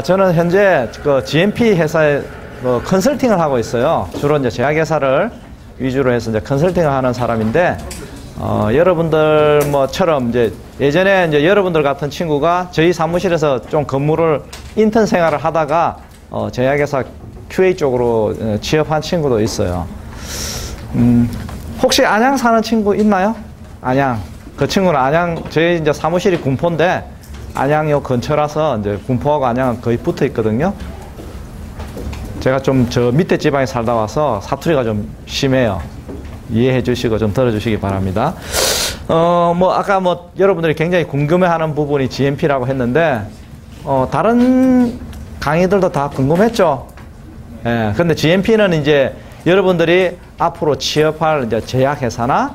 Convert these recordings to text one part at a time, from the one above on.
저는 현재 그 GMP 회사에 컨설팅을 하고 있어요. 주로 이제 제약회사를 위주로 해서 이제 컨설팅을 하는 사람인데, 여러분들 뭐처럼 이제 예전에 이제 여러분들 같은 친구가 저희 사무실에서 좀 근무를 인턴 생활을 하다가 제약회사 QA 쪽으로 취업한 친구도 있어요. 혹시 안양 사는 친구 있나요? 안양. 그 친구는 안양, 저희 이제 사무실이 군포인데 안양요 근처라서 이제 군포하고 안양은 거의 붙어 있거든요. 제가 좀 저 밑에 지방에 살다 와서 사투리가 좀 심해요. 이해해 주시고 좀 들어주시기 바랍니다. 아까 여러분들이 굉장히 궁금해하는 부분이 GMP라고 했는데, 다른 강의들도 다 궁금했죠? 예, 근데 GMP는 이제 여러분들이 앞으로 취업할 이제 제약회사나,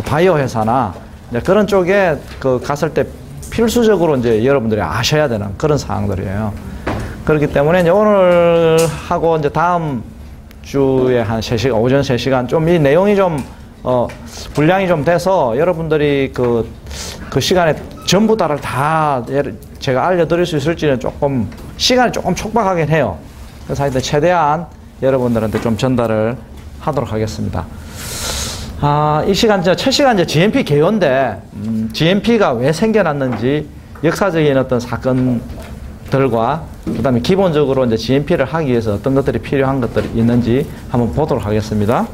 바이오 회사나, 이제 그런 쪽에 갔을 때 필수적으로 이제 여러분들이 아셔야 되는 그런 사항들이에요. 그렇기 때문에 이제 오늘 하고 이제 다음 주에 한 3시간, 오전 3시간 좀 이 내용이 좀, 분량이 좀 돼서 여러분들이 그 시간에 전부 다를 다 제가 알려드릴 수 있을지는 조금, 시간이 조금 촉박하긴 해요. 그래서 하여튼 최대한 여러분들한테 좀 전달을 하도록 하겠습니다. 이 시간, 첫 시간 이제 GMP 개요인데, GMP가 왜 생겨났는지, 역사적인 어떤 사건들과, 그 다음에 기본적으로 이제 GMP를 하기 위해서 어떤 것들이 필요한 것들이 있는지 한번 보도록 하겠습니다.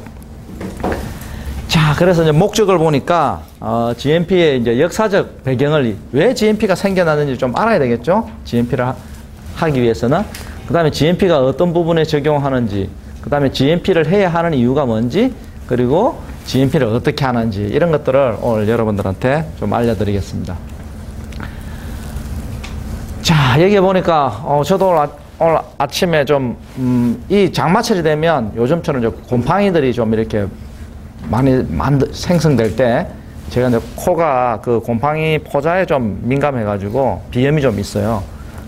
자, 그래서 이제 목적을 보니까, GMP의 이제 역사적 배경을, 왜 GMP가 생겨났는지 좀 알아야 되겠죠? GMP를 하기 위해서는. 그 다음에 GMP가 어떤 부분에 적용하는지, 그 다음에 GMP를 해야 하는 이유가 뭔지, 그리고 GMP를 어떻게 하는지, 이런 것들을 오늘 여러분들한테 좀 알려드리겠습니다. 자, 여기 보니까, 저도 오늘 아침에 좀, 이 장마철이 되면 요즘처럼 이제 곰팡이들이 좀 이렇게 많이 생성될 때, 제가 이제 코가 그 곰팡이 포자에 좀 민감해가지고 비염이 좀 있어요.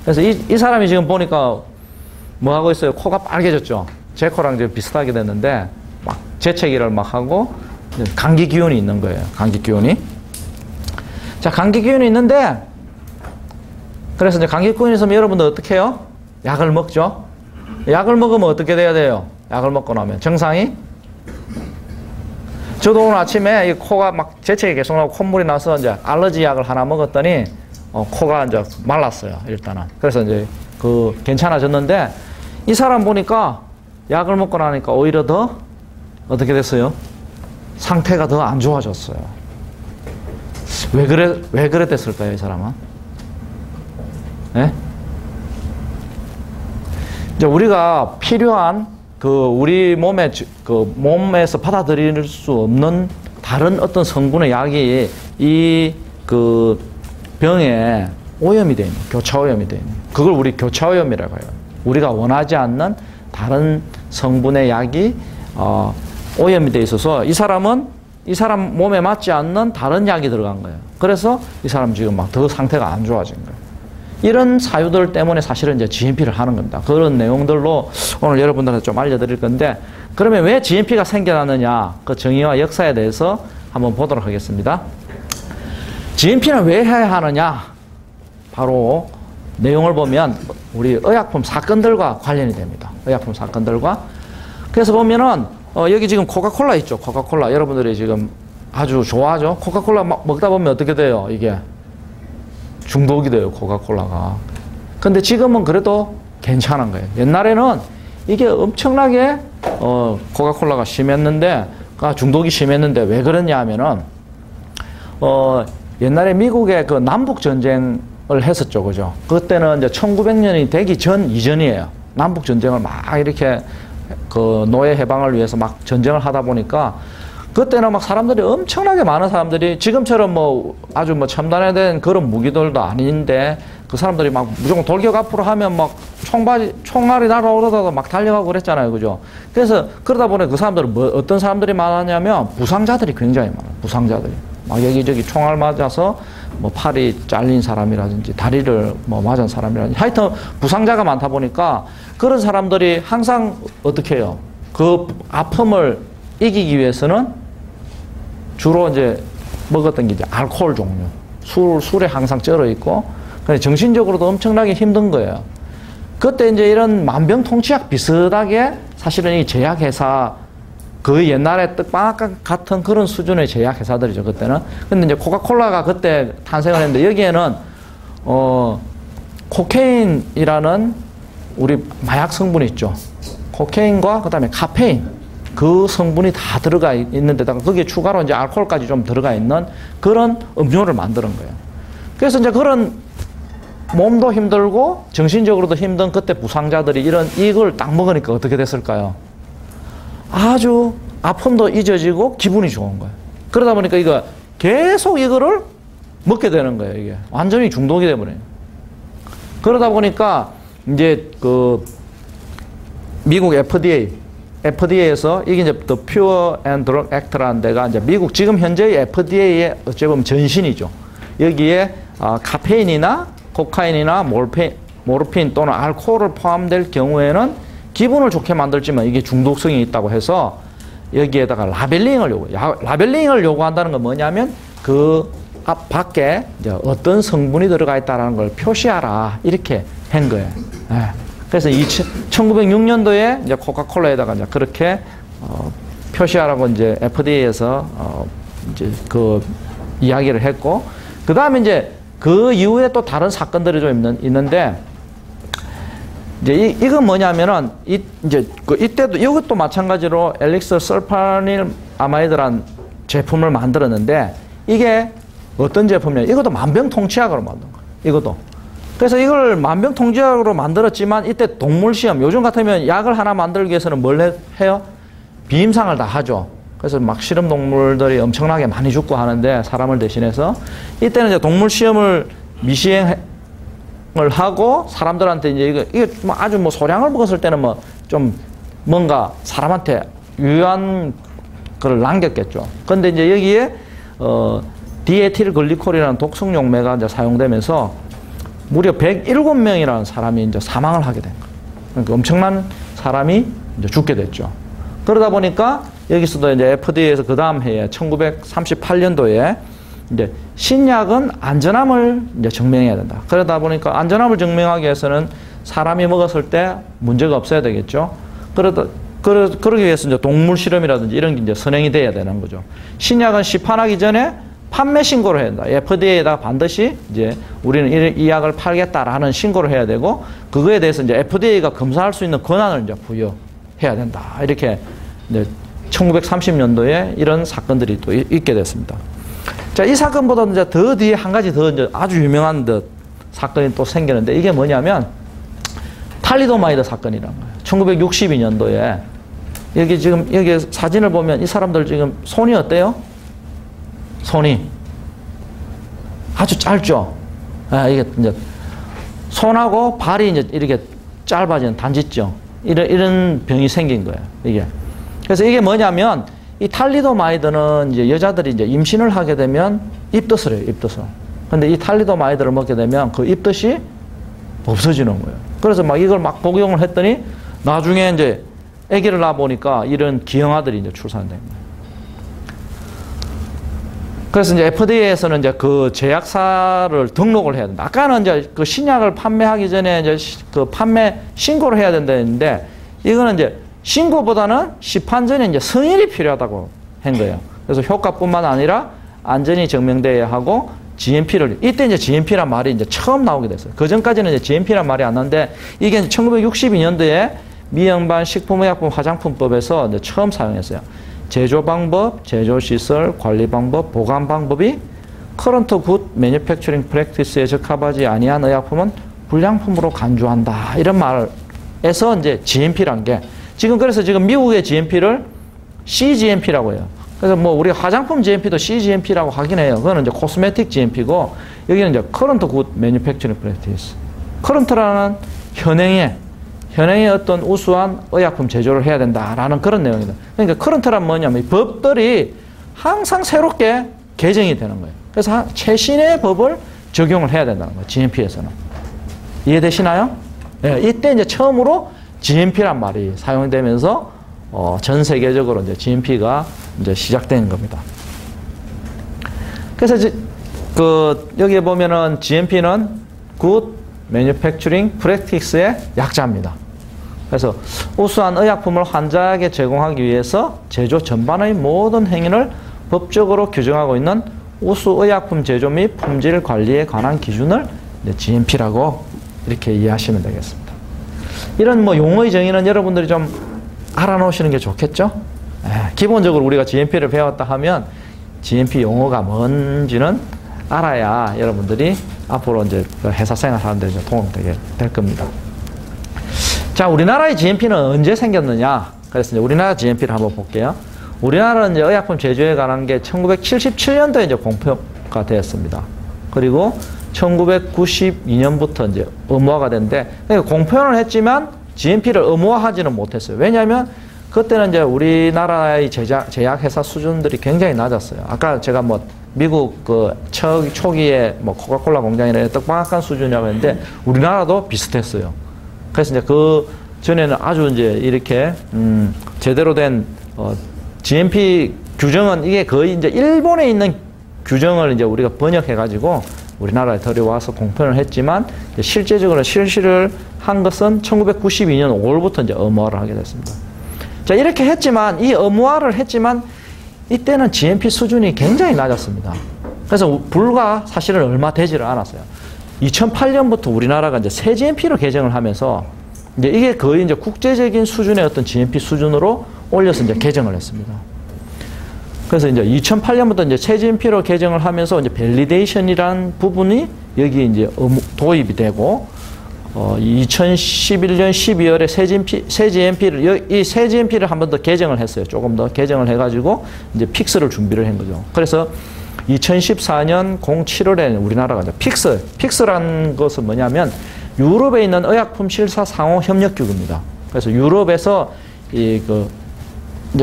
그래서 이 사람이 지금 보니까 뭐 하고 있어요? 코가 빨개졌죠? 제 코랑 이제 비슷하게 됐는데, 막 재채기를 막 하고, 감기 기운이 있는 거예요. 감기 기운이. 자, 감기 기운이 있는데, 그래서 이제 감기 기운이 있으면 여러분들 어떻게 해요? 약을 먹죠? 약을 먹으면 어떻게 돼야 돼요? 약을 먹고 나면. 정상이? 저도 오늘 아침에 이 코가 막 재채기 계속 나고 콧물이 나서 이제 알러지 약을 하나 먹었더니, 코가 이제 말랐어요. 일단은. 그래서 이제 괜찮아졌는데, 이 사람 보니까 약을 먹고 나니까 오히려 더 어떻게 됐어요? 상태가 더 안 좋아졌어요. 왜 그랬을까요, 이 사람은? 예? 이제 우리가 필요한 우리 몸에서 받아들일 수 없는 다른 어떤 성분의 약이 이 병에 오염이 되어 있는, 교차오염이 되어 있는, 그걸 우리 교차오염이라고 해요. 우리가 원하지 않는 다른 성분의 약이 오염이 되어 있어서 이 사람 몸에 맞지 않는 다른 약이 들어간 거예요. 그래서 이 사람 지금 막 더 상태가 안 좋아진 거예요. 이런 사유들 때문에 사실은 이제 GMP를 하는 겁니다. 그런 내용들로 오늘 여러분들한테 좀 알려드릴 건데, 그러면 왜 GMP가 생겨났느냐, 그 정의와 역사에 대해서 한번 보도록 하겠습니다. GMP는 왜 해야 하느냐, 바로 내용을 보면 우리 의약품 사건들과 관련이 됩니다. 의약품 사건들과. 그래서 보면은 여기 지금 코카콜라 있죠. 코카콜라. 여러분들이 지금 아주 좋아하죠. 코카콜라 먹다 보면 어떻게 돼요? 이게 중독이 돼요. 코카콜라가. 근데 지금은 그래도 괜찮은 거예요. 옛날에는 이게 엄청나게 코카콜라가 심했는데, 중독이 심했는데 왜 그러냐 하면은 옛날에 미국의 그 남북 전쟁을 했었죠. 그죠? 그때는 이제 1900년이 되기 이전이에요. 남북 전쟁을 막 이렇게 노예 해방을 위해서 막 전쟁을 하다 보니까, 그때는 막 사람들이 엄청나게 많은 사람들이 지금처럼 아주 첨단화된 그런 무기들도 아닌데, 그 사람들이 막 무조건 돌격 앞으로 하면 막 총알이 날아오르다가 막 달려가고 그랬잖아요. 그죠? 그래서 그러다 보니 그 사람들은 어떤 사람들이 많았냐면 부상자들이 굉장히 많아요. 부상자들이. 막 여기저기 총알 맞아서 팔이 잘린 사람이라든지 다리를 맞은 사람이라든지, 하여튼 부상자가 많다 보니까 그런 사람들이 항상 어떻게 해요? 그 아픔을 이기기 위해서는 주로 이제 먹었던 게 이제 알코올 종류. 술에 항상 쩔어 있고, 정신적으로도 엄청나게 힘든 거예요. 그때 이제 이런 만병통치약 비슷하게 사실은 이 제약회사 그 옛날에 떡방앗 같은 그런 수준의 제약회사들이죠, 그때는. 근데 이제 코카콜라가 그때 탄생을 했는데 여기에는, 코케인이라는 우리 마약 성분이 있죠. 코케인과 그 다음에 카페인. 그 성분이 다 들어가 있는데다가 거기에 추가로 이제 알코올까지 좀 들어가 있는 그런 음료를 만드는 거예요. 그래서 이제 그런 몸도 힘들고 정신적으로도 힘든 그때 부상자들이 이걸 딱 먹으니까 어떻게 됐을까요? 아주 아픔도 잊어지고 기분이 좋은 거예요. 그러다 보니까 이거 계속 이거를 먹게 되는 거예요. 이게 완전히 중독이 돼버려요. 그러다 보니까 이제 그 미국 FDA에서 이게 이제 The Pure and Drug Act라는 데가 이제 미국 지금 현재의 FDA의 어찌 보면 전신이죠. 여기에 카페인이나 코카인이나 모르핀 또는 알코올을 포함될 경우에는 기분을 좋게 만들지만 이게 중독성이 있다고 해서 여기에다가 라벨링을 요구해요. 라벨링을 요구한다는 건 뭐냐면 그 앞 밖에 이제 어떤 성분이 들어가 있다는 걸 표시하라 이렇게 한 거예요. 네. 그래서 1906년도에 이제 코카콜라에다가 이제 그렇게 표시하라고 이제 FDA에서 이제 그 이야기를 했고, 그 다음에 이제 그 이후에 또 다른 사건들이 좀 있는데, 이제 이건 뭐냐면은 이제 이때도 이것도 마찬가지로 엘릭서 설파닐 아마이드란 제품을 만들었는데 이게 어떤 제품이냐? 이것도 만병통치약으로 만든 거예요. 이것도. 그래서 이걸 만병통치약으로 만들었지만 이때 동물 시험, 요즘 같으면 약을 하나 만들기 위해서는 뭘 해요? 비임상을 다 하죠. 그래서 막 실험 동물들이 엄청나게 많이 죽고 하는데 사람을 대신해서 이때는 이제 동물 시험을 미시행을 하고 사람들한테 이제 이게 아주 뭐 소량을 먹었을 때는 뭐 좀 뭔가 사람한테 유효한 걸 남겼겠죠. 근데 이제 여기에 디에틸 글리콜이라는 독성 용매가 이제 사용되면서 무려 107명이라는 사람이 이제 사망을 하게 된 거예요. 그러니까 엄청난 사람이 이제 죽게 됐죠. 그러다 보니까 여기서도 이제 FDA에서 그 다음 해에 1938년도에 이제 신약은 안전함을 이제 증명해야 된다. 그러다 보니까 안전함을 증명하기 위해서는 사람이 먹었을 때 문제가 없어야 되겠죠. 그러기 위해서 이제 동물 실험이라든지 이런 게 이제 선행이 돼야 되는 거죠. 신약은 시판하기 전에 판매 신고를 해야 된다. FDA에다가 반드시 이제 우리는 이 약을 팔겠다라는 신고를 해야 되고, 그거에 대해서 이제 FDA가 검사할 수 있는 권한을 이제 부여해야 된다. 이렇게 이제 1930년도에 이런 사건들이 또 있게 됐습니다. 자, 이 사건보다 이제 더 뒤에 한 가지 더 이제 아주 유명한 사건이 또 생기는데 이게 뭐냐면 탈리도마이드 사건이라는 거예요. 1962년도에 여기 사진을 보면 이 사람들 지금 손이 어때요? 손이 아주 짧죠. 이게 이제 손하고 발이 이제 이렇게 짧아지는 단지죠. 이런 병이 생긴 거예요. 이게. 그래서 이게 뭐냐면 이 탈리도마이드는 이제 여자들이 이제 임신을 하게 되면 입덧을 해요. 입덧을. 근데 이 탈리도마이드를 먹게 되면 그 입덧이 없어지는 거예요. 그래서 막 이걸 막 복용을 했더니 나중에 이제 아기를 낳아 보니까 이런 기형아들이 이제 출산된 거예요. 그래서 이제 FDA에서는 이제 그 제약사를 등록을 해야 된다. 아까는 이제 그 신약을 판매하기 전에 이제 그 판매 신고를 해야 된다 했는데 이거는 이제 신고보다는 시판 전에 이제 승인이 필요하다고 한 거예요. 그래서 효과뿐만 아니라 안전이 증명돼야 하고 GMP를, 이때 이제 GMP란 말이 이제 처음 나오게 됐어요. 그 전까지는 이제 GMP란 말이 안 나는데 이게 1962년도에 미영반 식품의약품 화장품법에서 이제 처음 사용했어요. 제조 방법, 제조 시설, 관리 방법, 보관 방법이 Current Good Manufacturing Practice에 적합하지 아니한 의약품은 불량품으로 간주한다. 이런 말에서 이제 GMP란 게 그래서 지금 미국의 GMP를 CGMP라고 해요. 그래서 뭐 우리 화장품 GMP도 CGMP라고 하긴 해요. 그거는 이제 코스메틱 GMP고 여기는 이제 Current Good Manufacturing Practice. Current라는 현행의 어떤 우수한 의약품 제조를 해야 된다라는 그런 내용이다. 그러니까 Current란 뭐냐면 법들이 항상 새롭게 개정이 되는 거예요. 그래서 최신의 법을 적용을 해야 된다는 거예요. GMP에서는. 이해되시나요? 네, 이때 이제 처음으로 GMP란 말이 사용되면서 전 세계적으로 이제 GMP가 이제 시작된 겁니다. 그래서 이제 여기에 보면은 GMP는 Good Manufacturing Practice의 약자입니다. 그래서 우수한 의약품을 환자에게 제공하기 위해서 제조 전반의 모든 행위를 법적으로 규정하고 있는 우수 의약품 제조 및 품질 관리에 관한 기준을 GMP라고 이렇게 이해하시면 되겠습니다. 이런 뭐 용어의 정의는 여러분들이 좀 알아놓으시는 게 좋겠죠? 기본적으로 우리가 GMP를 배웠다 하면 GMP 용어가 뭔지는 알아야 여러분들이 앞으로 이제 회사 생활하는데 도움되게 될 겁니다. 자, 우리나라의 GMP는 언제 생겼느냐? 그래서 이제 우리나라 GMP를 한번 볼게요. 우리나라는 이제 의약품 제조에 관한 게 1977년도에 이제 공표가 되었습니다. 그리고 1992년부터 이제 의무화가 됐는데, 공표는 했지만 GMP를 의무화하지는 못했어요. 왜냐하면 그때는 이제 우리나라의 제약회사 수준들이 굉장히 낮았어요. 아까 제가 뭐 미국 그 초기에 뭐 코카콜라 공장이나 떡방앗간 수준이라고 했는데 우리나라도 비슷했어요. 그래서 이제 그 전에는 아주 이제 이렇게 제대로 된 GMP 규정은 이게 거의 이제 일본에 있는 규정을 이제 우리가 번역해 가지고 우리나라에 들여와서 공표를 했지만 실제적으로 실시를 한 것은 1992년 5월부터 이제 의무화를 하게 됐습니다. 자, 이렇게 했지만 이 의무화를 했지만 이때는 GMP 수준이 굉장히 낮았습니다. 그래서 불과 사실은 얼마 되지를 않았어요. 2008년부터 우리나라가 이제 새 GMP로 개정을 하면서 이제 이게 거의 이제 국제적인 수준의 어떤 GMP 수준으로 올려서 이제 개정을 했습니다. 그래서 이제 2008년부터 이제 새 GMP로 개정을 하면서 이제 밸리데이션이라는 부분이 여기 이제 도입이 되고 2011년 12월에 이 새 GMP를 한 번 더 개정을 했어요. 조금 더 개정을 해가지고 이제 픽스를 준비를 한 거죠. 그래서 2014년 07월에 우리나라가 이제 픽스라는 것은 뭐냐면 유럽에 있는 의약품 실사 상호 협력 기구입니다. 그래서 유럽에서 이제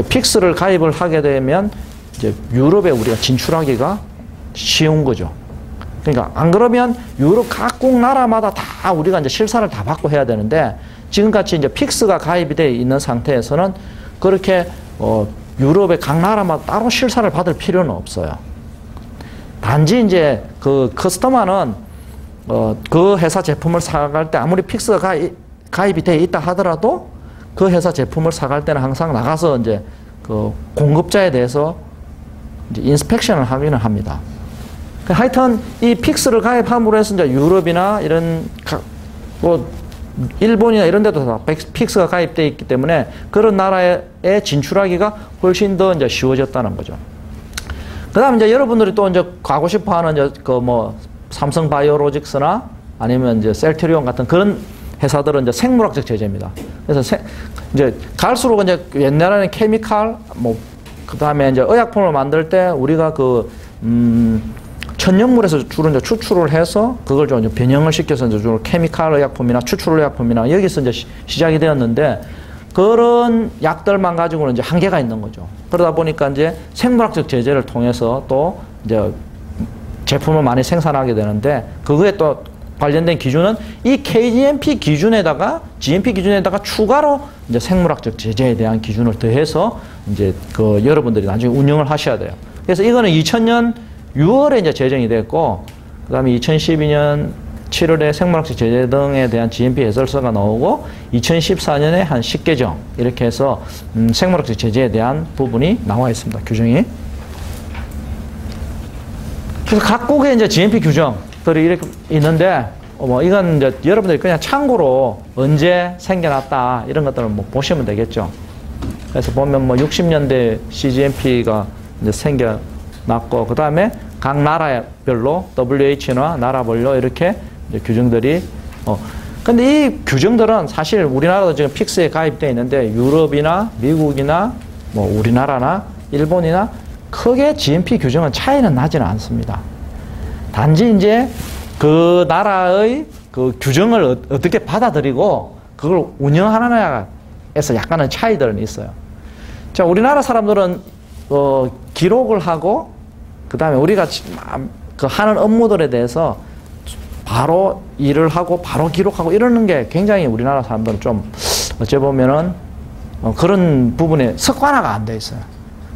픽스를 가입을 하게 되면 이제 유럽에 우리가 진출하기가 쉬운 거죠. 그러니까 안 그러면 유럽 각국 나라마다 다 우리가 이제 실사를 다 받고 해야 되는데 지금같이 이제 픽스가 가입이 되어 있는 상태에서는 그렇게 유럽의 각 나라마다 따로 실사를 받을 필요는 없어요. 단지 이제 그 커스터머는 그 회사 제품을 사갈 때 아무리 픽스가 가입이 되어 있다 하더라도 그 회사 제품을 사갈 때는 항상 나가서 이제 그 공급자에 대해서 이제 인스펙션을 하기는 합니다. 하여튼 이 픽스를 가입함으로 해서 이제 유럽이나 이런 뭐 일본이나 이런 데도 다 픽스가 가입되어 있기 때문에 그런 나라에 진출하기가 훨씬 더 이제 쉬워졌다는 거죠. 그다음 이제 여러분들이 또 이제 가고 싶어 하는 이제 그 뭐 삼성 바이오로직스나 아니면 이제 셀트리온 같은 그런 회사들은 이제 생물학적 제재입니다. 그래서 이제 갈수록 이제 옛날에는 케미칼 뭐 그다음에 이제 의약품을 만들 때 우리가 천연물에서 주로 이제 추출을 해서 그걸 좀 이제 변형을 시켜서 이제 주로 케미칼 의약품이나 추출 의약품이나 여기서 이제 시작이 되었는데 그런 약들만 가지고는 이제 한계가 있는 거죠. 그러다 보니까 이제 생물학적 제재를 통해서 또 이제 제품을 많이 생산하게 되는데 그거에 또 관련된 기준은 이 KGMP 기준에다가 GMP 기준에다가 추가로 이제 생물학적 제재에 대한 기준을 더해서 이제 그 여러분들이 나중에 운영을 하셔야 돼요. 그래서 이거는 2000년 6월에 이제 제정이 됐고, 그 다음에 2012년 7월에 생물학적 제재 등에 대한 GMP 해설서가 나오고, 2014년에 한 10개정, 이렇게 해서 생물학적 제재에 대한 부분이 나와 있습니다. 규정이. 그래서 각국의 이제 GMP 규정들이 이렇게 있는데, 뭐 이건 이제 여러분들이 그냥 참고로 언제 생겨났다, 이런 것들을 뭐 보시면 되겠죠. 그래서 보면 뭐 60년대 CGMP가 이제 생겨났고, 그 다음에 각 나라별로 WHO나 나라별로 이렇게 이제 규정들이, 근데 이 규정들은 사실 우리나라도 지금 픽스에 가입되어 있는데 유럽이나 미국이나 뭐 우리나라나 일본이나 크게 GMP 규정은 차이는 나지는 않습니다. 단지 이제 그 나라의 그 규정을 어떻게 받아들이고 그걸 운영하느냐에서 약간의 차이들은 있어요. 자, 우리나라 사람들은 기록을 하고 그 다음에 우리가 그 하는 업무들에 대해서 바로 일을 하고 바로 기록하고 이러는 게 굉장히 우리나라 사람들은 좀 어찌 보면은 그런 부분에 습관화가 안 돼 있어요.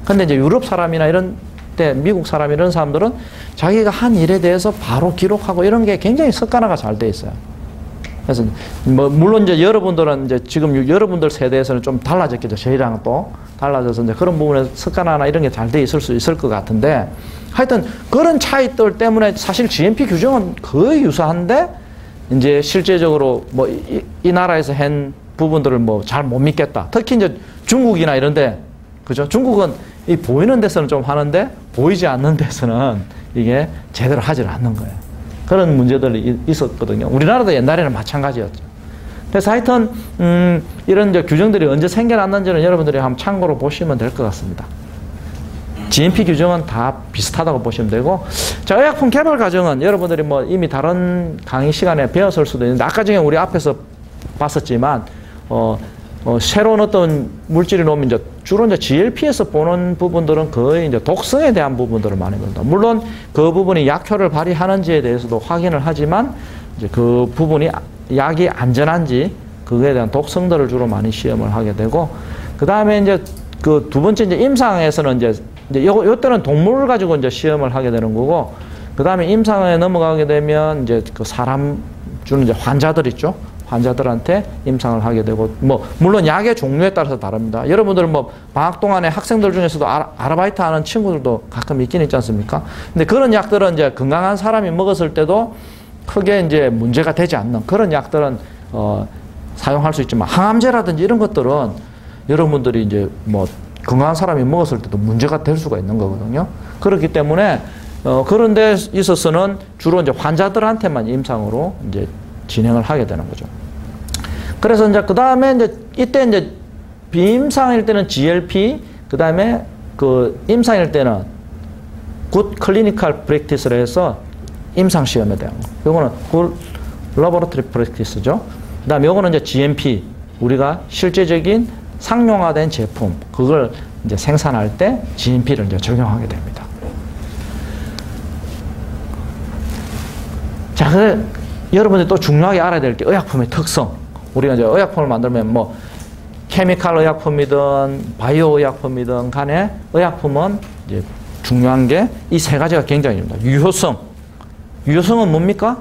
근데 이제 유럽 사람이나 이런 때 미국 사람 이런 사람들은 자기가 한 일에 대해서 바로 기록하고 이런 게 굉장히 습관화가 잘 돼 있어요. 그래서 뭐 물론 이제 여러분들은 이제 지금 여러분들 세대에서는 좀 달라졌겠죠. 저희랑 또 달라져서 이제 그런 부분에 습관화나 이런 게 잘 돼 있을 수 있을 것 같은데 하여튼 그런 차이들 때문에 사실 GMP 규정은 거의 유사한데 이제 실제적으로 뭐 이 나라에서 한 부분들을 뭐 잘 못 믿겠다. 특히 이제 중국이나 이런데 그죠? 중국은 이 보이는 데서는 좀 하는데 보이지 않는 데서는 이게 제대로 하질 않는 거예요. 그런 문제들이 있었거든요. 우리나라도 옛날에는 마찬가지였죠. 그래서 하여튼 이런 이제 규정들이 언제 생겨났는지는 여러분들이 한번 참고로 보시면 될 것 같습니다. GMP 규정은 다 비슷하다고 보시면 되고, 자, 의약품 개발 과정은 여러분들이 뭐 이미 다른 강의 시간에 배웠을 수도 있는데, 아까 전에 우리 앞에서 봤었지만, 새로운 어떤 물질이 나오면 이제 주로 이제 GLP에서 보는 부분들은 거의 이제 독성에 대한 부분들을 많이 본다. 물론 그 부분이 약효를 발휘하는지에 대해서도 확인을 하지만, 이제 그 부분이 약이 안전한지 그거에 대한 독성들을 주로 많이 시험을 하게 되고, 그 다음에 이제 그 두 번째 이제 임상에서는 이제 요때는 동물을 가지고 이제 시험을 하게 되는 거고, 그 다음에 임상에 넘어가게 되면 이제 그 사람 주는 이제 환자들 있죠. 환자들한테 임상을 하게 되고, 뭐 물론 약의 종류에 따라서 다릅니다. 여러분들 뭐 방학 동안에 학생들 중에서도 아르바이트 하는 친구들도 가끔 있긴 있지 않습니까? 근데 그런 약들은 이제 건강한 사람이 먹었을 때도 크게 이제 문제가 되지 않는 그런 약들은 사용할 수 있지만, 항암제라든지 이런 것들은 여러분들이 이제 뭐 건강한 사람이 먹었을 때도 문제가 될 수가 있는 거거든요. 그렇기 때문에 그런 데 있어서는 주로 이제 환자들한테만 임상으로 이제 진행을 하게 되는 거죠. 그래서 이제 그 다음에 이제 이때 이제 비임상일 때는 GLP, 그 다음에 그 임상일 때는 굿 클리니컬 프랙티스를 해서 임상 시험에 대한 거. 요거는 굿 러버러터리 프랙티스죠. 그 다음에 요거는 이제 GMP, 우리가 실제적인 상용화된 제품, 그걸 이제 생산할 때 GMP를 이제 적용하게 됩니다. 자, 여러분들이 또 중요하게 알아야 될 게 의약품의 특성. 우리가 이제 의약품을 만들면 뭐 케미칼 의약품이든 바이오 의약품이든 간에 의약품은 이제 중요한 게 이 세 가지가 굉장히 중요합니다. 유효성. 유효성은 뭡니까?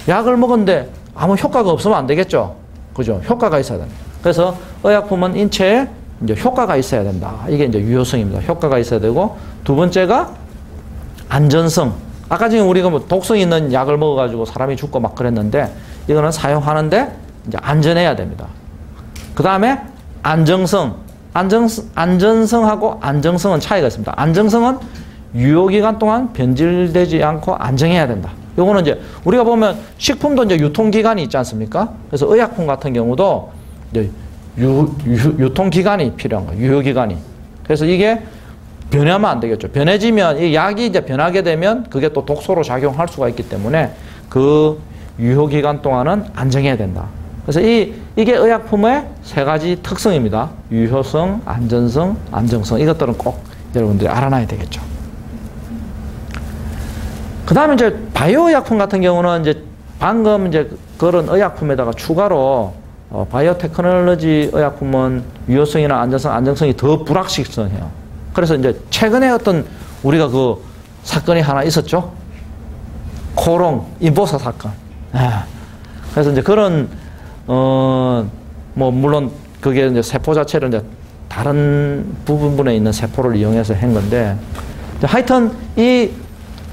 약을 먹었는데 아무 효과가 없으면 안 되겠죠. 그죠? 효과가 있어야 됩니다. 그래서 의약품은 인체에 이제 효과가 있어야 된다. 이게 이제 유효성입니다. 효과가 있어야 되고, 두 번째가 안전성. 아까 전에 우리가 뭐 독성 있는 약을 먹어가지고 사람이 죽고 막 그랬는데, 이거는 사용하는데 이제 안전해야 됩니다. 그 다음에 안정성. 안전성하고 안정성은 차이가 있습니다. 안정성은 유효기간 동안 변질되지 않고 안정해야 된다. 요거는 이제 우리가 보면 식품도 이제 유통기간이 있지 않습니까? 그래서 의약품 같은 경우도 이제 유통기간이 필요한 거예요. 유효기간이. 그래서 이게 변하면 안 되겠죠. 변해지면 이 약이 이제 변하게 되면 그게 또 독소로 작용할 수가 있기 때문에 그 유효기간 동안은 안정해야 된다. 그래서 이게 의약품의 세 가지 특성입니다. 유효성, 안전성, 안정성. 이것들은 꼭 여러분들이 알아놔야 되겠죠. 그 다음에 이제 바이오 의약품 같은 경우는 이제 방금 이제 그런 의약품에다가 추가로 바이오 테크놀로지 의약품은 유효성이나 안전성, 안정성이 더 불확실성해요. 그래서 이제 최근에 어떤 우리가 그 사건이 하나 있었죠. 코롱 인보사 사건. 그래서 이제 그런 뭐 물론 그게 이제 세포 자체를 이제 다른 부분에 있는 세포를 이용해서 한 건데, 하여튼 이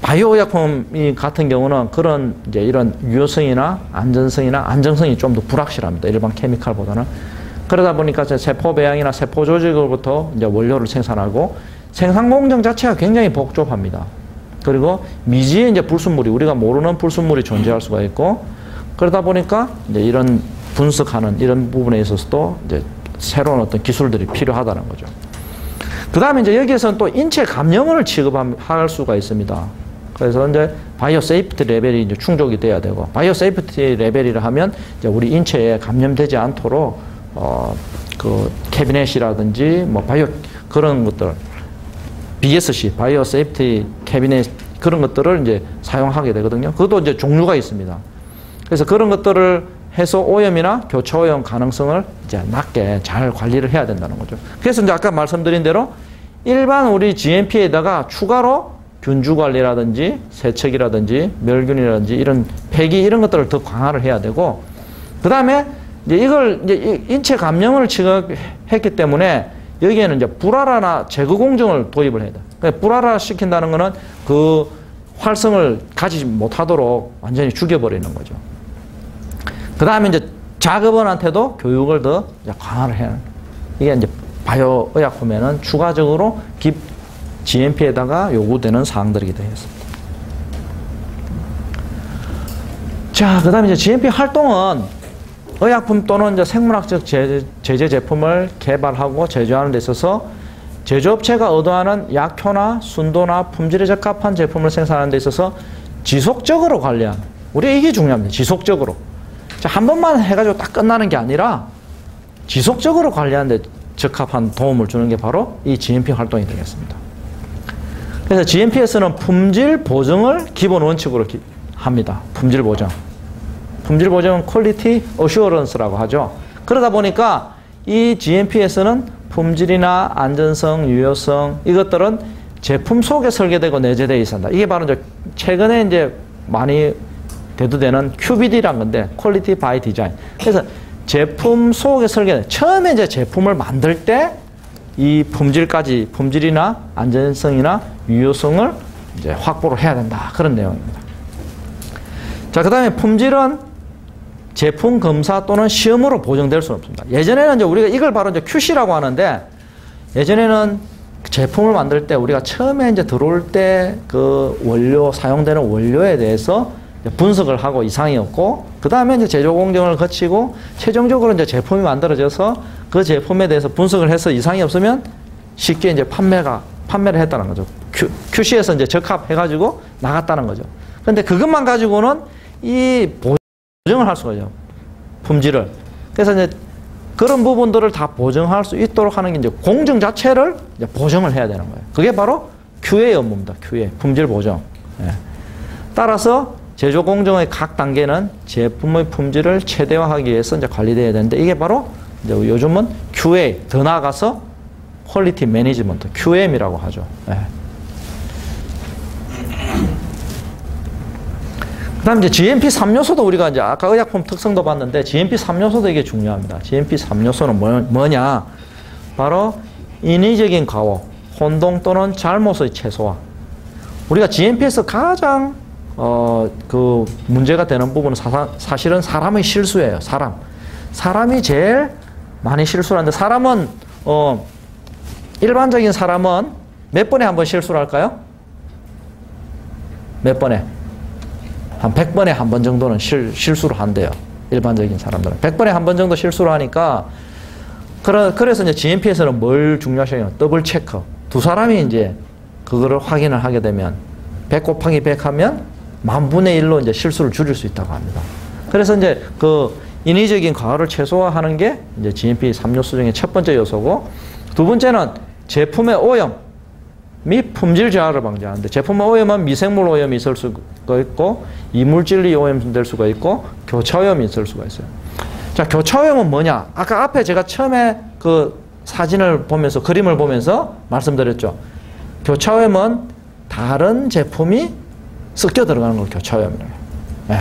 바이오 의약품 같은 경우는 그런 이제 이런 유효성이나 안전성이나 안정성이 좀 더 불확실합니다. 일반 케미칼보다는. 그러다 보니까 세포 배양이나 세포 조직으로부터 이제 원료를 생산하고 생산 공정 자체가 굉장히 복잡합니다. 그리고 미지의 이제 불순물이, 우리가 모르는 불순물이 존재할 수가 있고, 그러다 보니까 이제 이런 분석하는 이런 부분에 있어서도 이제 새로운 어떤 기술들이 필요하다는 거죠. 그 다음에 이제 여기에서는 또 인체 감염을 취급할 수가 있습니다. 그래서 이제 바이오 세이프티 레벨이 이제 충족이 돼야 되고, 바이오 세이프티 레벨이라 하면 이제 우리 인체에 감염되지 않도록 그 캐비넷이라든지 뭐 바이오 그런 것들, BSC 바이오 세이프티 캐비넷 그런 것들을 이제 사용하게 되거든요. 그것도 이제 종류가 있습니다. 그래서 그런 것들을 해서 오염이나 교차 오염 가능성을 이제 낮게 잘 관리를 해야 된다는 거죠. 그래서 이제 아까 말씀드린 대로 일반 우리 GMP에다가 추가로 균주 관리라든지 세척이라든지 멸균이라든지 이런 폐기 이런 것들을 더 강화를 해야 되고, 그 다음에 이제 이걸 이제 인체 감염을 지적했기 때문에 여기에는 이제 불알화나 제거 공정을 도입을 해야 돼. 그러니까 불알화 시킨다는 거는 그 활성을 가지지 못하도록 완전히 죽여버리는 거죠. 그 다음에 이제 작업원한테도 교육을 더 강화를 해야. 이게 이제 바이오 의약품에는 추가적으로 GMP에다가 요구되는 사항들이 되겠습니다. 자, 그 다음에 이제 GMP 활동은 의약품 또는 이제 생물학적 제재 제품을 개발하고 제조하는 데 있어서 제조업체가 의도하는 약효나 순도나 품질에 적합한 제품을 생산하는 데 있어서 지속적으로 관리하는, 우리 이게 중요합니다. 지속적으로. 자, 한 번만 해가지고 딱 끝나는 게 아니라 지속적으로 관리하는 데 적합한 도움을 주는 게 바로 이 GMP 활동이 되겠습니다. 그래서 GMP에서는 품질 보증을 기본 원칙으로 합니다. 품질 보증. 품질 보증은 퀄리티 어슈어런스라고 하죠. 그러다 보니까 이 GMP에서는 품질이나 안전성, 유효성 이것들은 제품 속에 설계되고 내재되어 있습니다. 이게 바로 이제 최근에 이제 많이 대두되는 QBD란 건데, 퀄리티 바이 디자인. 그래서 제품 속에 설계, 처음에 이제 제품을 만들 때 이 품질이나 안전성이나 유효성을 이제 확보를 해야 된다. 그런 내용입니다. 자, 그 다음에 품질은 제품 검사 또는 시험으로 보정될 수는 없습니다. 예전에는 이제 우리가 이걸 바로 이제 QC라고 하는데, 예전에는 제품을 만들 때 우리가 처음에 이제 들어올 때 그 원료, 사용되는 원료에 대해서 분석을 하고 이상이 없고, 그 다음에 이제 제조 공정을 거치고 최종적으로 이제 제품이 만들어져서 그 제품에 대해서 분석을 해서 이상이 없으면 쉽게 이제 판매를 했다는 거죠. QC에서 이제 적합해가지고 나갔다는 거죠. 근데 그것만 가지고는 이 보증을 할 수가 있죠. 품질을. 그래서 이제 그런 부분들을 다 보증할 수 있도록 하는 게 이제 공정 자체를 이제 보증을 해야 되는 거예요. 그게 바로 QA 업무입니다. QA. 품질 보증. 예. 따라서 제조 공정의 각 단계는 제품의 품질을 최대화하기 위해서 이제 관리되어야 되는데, 이게 바로 이제 요즘은 QA, 더 나아가서 퀄리티 매니지먼트, QM이라고 하죠. 예. 그 다음에 이제 GMP 3요소도 우리가 이제 아까 의약품 특성도 봤는데, GMP 3요소도 이게 중요합니다. GMP 3요소는 뭐냐? 바로 인위적인 과오, 혼동 또는 잘못의 최소화. 우리가 GMP에서 가장 그 문제가 되는 부분은 사실은 사람의 실수예요. 사람이 제일 많이 실수를 하는데, 사람은 일반적인 사람은 몇 번에 한 번 실수를 할까요? 몇 번에? 한 100번에 한 번 정도는 실수를 한대요. 일반적인 사람들은. 100번에 한 번 정도 실수를 하니까, 그래서 이제 GMP에서는 뭘 중요시하냐면 더블 체크. 두 사람이 이제 그거를 확인을 하게 되면 100 곱하기 100 하면 10,000분의 1로 이제 실수를 줄일 수 있다고 합니다. 그래서 이제 그 인위적인 과오를 최소화하는 게 이제 GMP 3요소 중에 첫 번째 요소고, 두 번째는 제품의 오염 및 품질 저하를 방지하는데, 제품의 오염은 미생물 오염이 있을 수가 있고, 이물질이 오염이 될 수가 있고, 교차 오염이 있을 수가 있어요. 자, 교차 오염은 뭐냐? 아까 앞에 제가 처음에 그 사진을 보면서, 그림을 보면서 말씀드렸죠. 교차 오염은 다른 제품이 섞여 들어가는 걸 교차 오염이라고 해요. 네.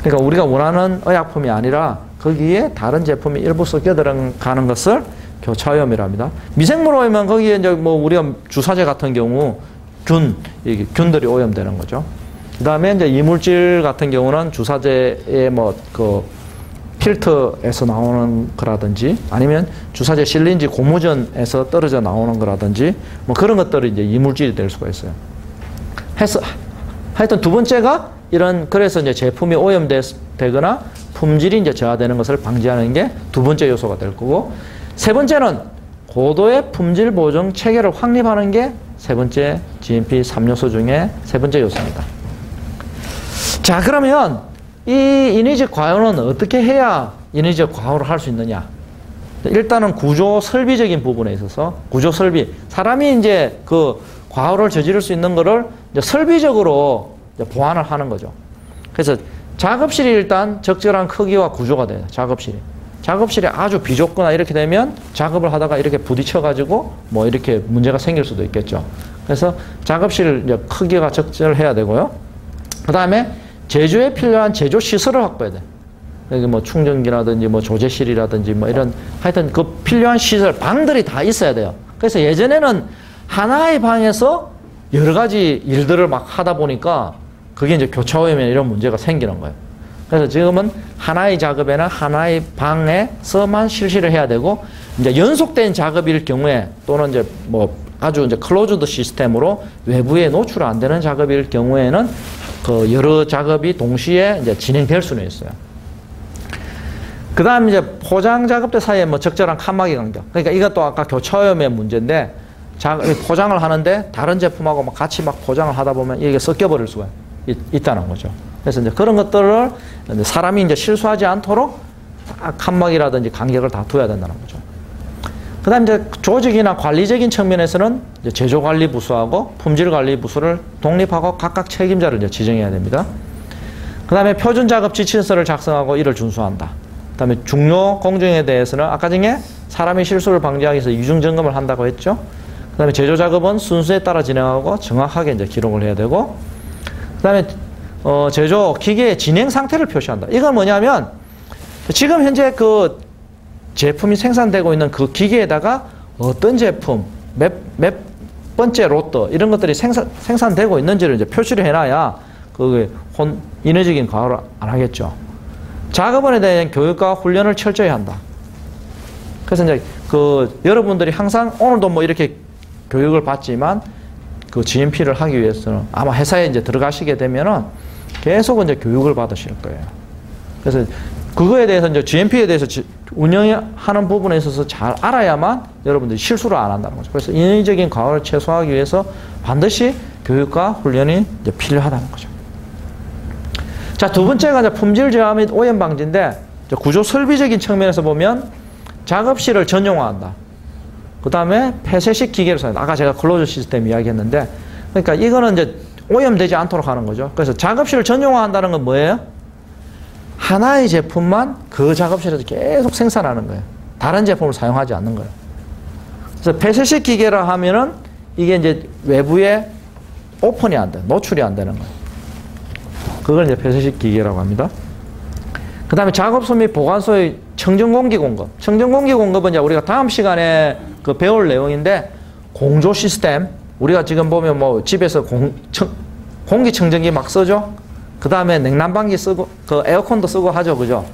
그러니까 우리가 원하는 의약품이 아니라 거기에 다른 제품이 일부 섞여 들어가는 것을 교차 오염이라 합니다. 미생물 오염은 거기에 이제 뭐 우리가 주사제 같은 경우 균들이 오염되는 거죠. 그 다음에 이제 이물질 같은 경우는 주사제의 뭐 그 필터에서 나오는 거라든지, 아니면 주사제 실린지 고무전에서 떨어져 나오는 거라든지, 뭐 그런 것들이 이제 이물질이 될 수가 있어요. 하여튼 두 번째가 그래서 이제 제품이 오염되거나 품질이 이제 저하되는 것을 방지하는 게 두 번째 요소가 될 거고, 세 번째는 고도의 품질 보증 체계를 확립하는 게 세 번째 GMP 3요소 중에 세 번째 요소입니다. 자, 그러면 이 인위적 과오는 어떻게 해야 인위적 과오를 할 수 있느냐? 일단은 구조 설비적인 부분에 있어서, 구조 설비, 사람이 이제 그 과오를 저지를 수 있는 거를 이제 설비적으로 이제 보완을 하는 거죠. 그래서 작업실이 일단 적절한 크기와 구조가 돼요. 작업실이. 작업실이 아주 비좁거나 이렇게 되면 작업을 하다가 이렇게 부딪혀가지고 뭐 이렇게 문제가 생길 수도 있겠죠. 그래서 작업실 이제 크기가 적절해야 되고요. 그 다음에 제조에 필요한 제조 시설을 확보해야 돼. 여기 뭐 충전기라든지 뭐 조제실이라든지 뭐 이런 하여튼 그 필요한 시설, 방들이 다 있어야 돼요. 그래서 예전에는 하나의 방에서 여러 가지 일들을 막 하다 보니까 그게 이제 교차오염이나 이런 문제가 생기는 거예요. 그래서 지금은 하나의 작업에는 하나의 방에서만 실시를 해야 되고, 이제 연속된 작업일 경우에 또는 이제 뭐 아주 이제 클로즈드 시스템으로 외부에 노출 안 되는 작업일 경우에는 그 여러 작업이 동시에 이제 진행될 수는 있어요. 그 다음 이제 포장 작업대 사이에 뭐 적절한 칸막이 간격. 그러니까 이것도 아까 교차오염의 문제인데, 포장을 하는데 다른 제품하고 막 같이 막 포장을 하다 보면 이게 섞여버릴 수가 있다는 거죠. 그래서 이제 그런 것들을 사람이 이제 실수하지 않도록 칸막이라든지 간격을 다 둬야 된다는 거죠. 그 다음 이제 조직이나 관리적인 측면에서는 이제 제조관리 부서하고 품질관리 부서를 독립하고 각각 책임자를 이제 지정해야 됩니다. 그 다음에 표준 작업 지침서를 작성하고 이를 준수한다. 그 다음에 중요 공정에 대해서는 아까 전에 사람의 실수를 방지하기 위해서 이중 점검을 한다고 했죠. 그 다음에 제조 작업은 순수에 따라 진행하고 정확하게 이제 기록을 해야 되고, 그 다음에 제조 기계의 진행 상태를 표시한다. 이건 뭐냐면 지금 현재 그 제품이 생산되고 있는 그 기계에다가 어떤 제품, 몇 번째 로또 이런 것들이 생산되고 있는지를 이제 표시를 해놔야 그 인위적인 과오를 안 하겠죠. 작업원에 대한 교육과 훈련을 철저히 한다. 그래서 이제 그 여러분들이 항상 오늘도 뭐 이렇게 교육을 받지만 그 GMP를 하기 위해서는 아마 회사에 이제 들어가시게 되면은 계속 이제 교육을 받으실 거예요. 그래서 그거에 대해서 이제 GMP에 대해서 운영하는 부분에 있어서 잘 알아야만 여러분들이 실수를 안 한다는 거죠. 그래서 인위적인 과오를 최소화하기 위해서 반드시 교육과 훈련이 이제 필요하다는 거죠. 자, 두 번째가 이제 품질 저하 및 오염 방지인데, 구조 설비적인 측면에서 보면 작업실을 전용화한다. 그 다음에 폐쇄식 기계를 사용한다. 아까 제가 클로즈 시스템 이야기했는데, 그러니까 이거는 이제 오염되지 않도록 하는 거죠. 그래서 작업실을 전용화한다는 건 뭐예요? 하나의 제품만 그 작업실에서 계속 생산하는 거예요. 다른 제품을 사용하지 않는 거예요. 그래서 폐쇄식 기계라 하면은 이게 이제 외부에 오픈이 안 돼, 노출이 안 되는 거예요. 그걸 이제 폐쇄식 기계라고 합니다. 그 다음에 작업소 및 보관소의 청정공기 공급. 청정공기 공급은 이제 우리가 다음 시간에 그 배울 내용인데, 공조 시스템. 우리가 지금 보면 뭐 집에서 공기청정기 막 쓰죠? 그 다음에 냉난방기 쓰고, 그 에어컨도 쓰고 하죠. 그죠?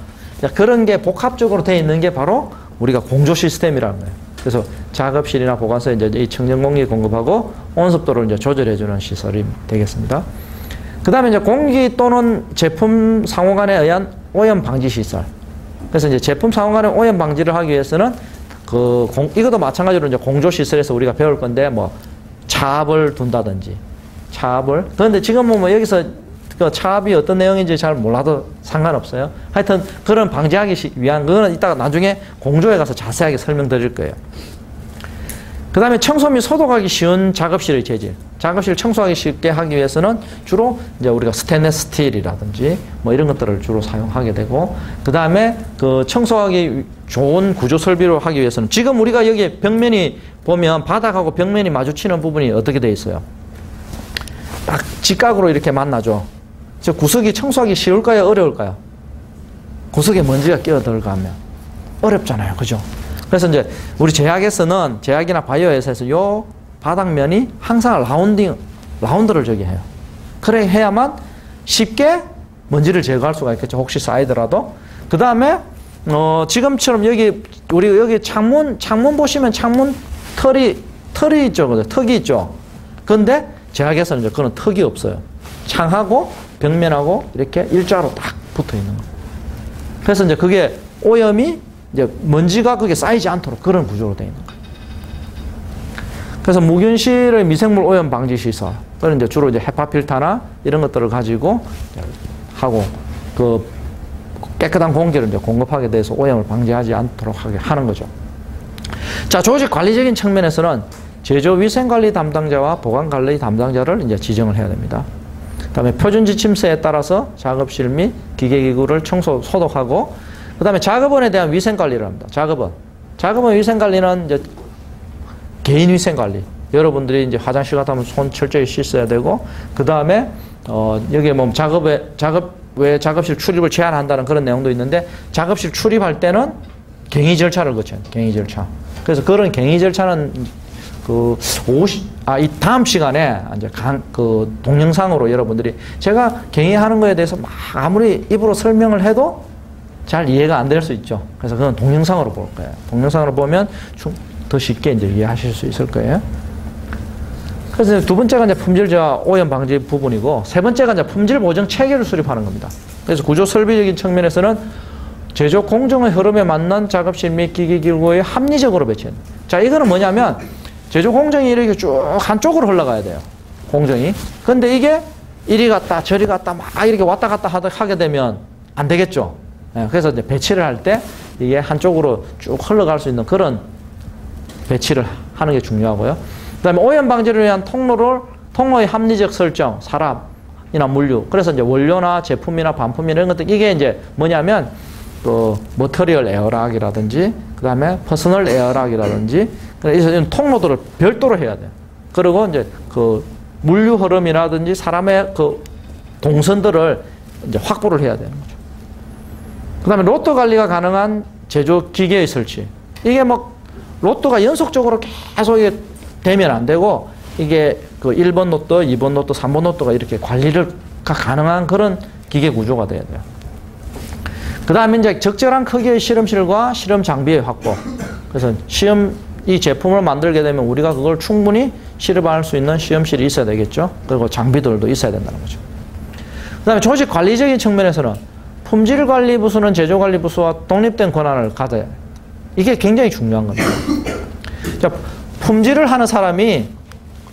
그런 게 복합적으로 되어 있는 게 바로 우리가 공조 시스템이라는 거예요. 그래서 작업실이나 보관소에 이제 이 청정공기 공급하고 온습도를 이제 조절해주는 시설이 되겠습니다. 그 다음에 이제 공기 또는 제품 상호간에 의한 오염 방지 시설. 그래서 이제 제품 상호간의 오염 방지를 하기 위해서는 이것도 마찬가지로 이제 공조 시설에서 우리가 배울 건데, 뭐 차압을 둔다든지, 차압을. 그런데 지금은 뭐 여기서 그 차압이 어떤 내용인지 잘 몰라도 상관없어요. 하여튼 그런 방지하기 위한 그거는 이따가 나중에 공조에 가서 자세하게 설명드릴 거예요. 그 다음에 청소 및 소독하기 쉬운 작업실의 재질. 작업실 청소하기 쉽게 하기 위해서는 주로 이제 우리가 스테인리스 스틸이라든지 뭐 이런 것들을 주로 사용하게 되고, 그 다음에 그 청소하기 좋은 구조 설비로 하기 위해서는 지금 우리가 여기 벽면이 보면 바닥하고 벽면이 마주치는 부분이 어떻게 되어 있어요? 딱 직각으로 이렇게 만나죠. 저 구석이 청소하기 쉬울까요? 어려울까요? 구석에 먼지가 끼어들어가면 어렵잖아요. 그죠? 그래서 이제 우리 제약에서는, 제약이나 바이오 회사에서 요 바닥면이 항상 라운드를 저기 해요. 그래 해야만 쉽게 먼지를 제거할 수가 있겠죠. 혹시 쌓이더라도. 그 다음에 지금처럼 우리 여기 창문 보시면 창문 털이 있죠. 그죠? 턱이 있죠. 근데 제약에서는 이제 그런 턱이 없어요. 창하고 벽면하고 이렇게 일자로 딱 붙어 있는 거예요. 그래서 이제 그게 오염이 이제 먼지가 그게 쌓이지 않도록 그런 구조로 되어 있는 거예요. 그래서 무균실의 미생물 오염 방지 시설. 그런 이제 주로 이제 헤파 필터나 이런 것들을 가지고 하고, 그 깨끗한 공기를 이제 공급하게 돼서 오염을 방지하지 않도록 하게 하는 거죠. 자, 조직 관리적인 측면에서는 제조 위생관리 담당자와 보관관리 담당자를 이제 지정을 해야 됩니다. 그다음에 표준 지침서에 따라서 작업실 및 기계기구를 청소, 소독하고, 그 다음에 작업원에 대한 위생관리를 합니다. 작업원 위생관리는 이제 개인위생관리. 여러분들이 이제 화장실 갔다 오면 손 철저히 씻어야 되고, 그 다음에, 여기에 뭐 왜 작업실 출입을 제한한다는 그런 내용도 있는데, 작업실 출입할 때는 갱의 절차를 거쳐요. 갱의 절차. 그래서 그런 갱의 절차는 이 다음 시간에 이제 동영상으로 여러분들이 제가 갱의하는 거에 대해서 막 아무리 입으로 설명을 해도 잘 이해가 안 될 수 있죠. 그래서 그건 동영상으로 볼 거예요. 동영상으로 보면 더 쉽게 이제 이해하실 수 있을 거예요. 그래서 두 번째가 이제 품질 저하 오염 방지 부분이고, 세 번째가 이제 품질 보증 체계를 수립하는 겁니다. 그래서 구조 설비적인 측면에서는 제조 공정의 흐름에 맞는 작업실 및 기기 기구에 합리적으로 배치해야 됩니다. 자, 이거는 뭐냐면 제조 공정이 이렇게 쭉 한쪽으로 흘러가야 돼요. 공정이. 근데 이게 이리 갔다 저리 갔다 막 이렇게 왔다 갔다 하게 되면 안 되겠죠. 그래서 이제 배치를 할 때 이게 한쪽으로 쭉 흘러갈 수 있는 그런 배치를 하는 게 중요하고요. 그 다음에 오염 방지를 위한 통로의 합리적 설정, 사람이나 물류. 그래서 이제 원료나 제품이나 반품이나 이런 것들, 이게 이제 뭐냐면, 머터리얼 에어락이라든지, 그 다음에 퍼스널 에어락이라든지, 그래서 통로들을 별도로 해야 돼요. 그리고 이제 물류 흐름이라든지 사람의 동선들을 이제 확보를 해야 되는 거죠. 그 다음에 로또 관리가 가능한 제조 기계의 설치. 이게 로또가 연속적으로 계속 이게 되면 안 되고, 이게 1번 로또, 2번 로또, 3번 로또가 이렇게 관리가 가능한 그런 기계 구조가 돼야 돼요. 그 다음에 이제 적절한 크기의 실험실과 실험 장비의 확보. 그래서 이 제품을 만들게 되면 우리가 그걸 충분히 실험할 수 있는 시험실이 있어야 되겠죠. 그리고 장비들도 있어야 된다는 거죠. 그 다음에 조직 관리적인 측면에서는 품질관리부서는 제조관리부서와 독립된 권한을 가져야 해요. 이게 굉장히 중요한 겁니다. 자, 품질을 하는 사람이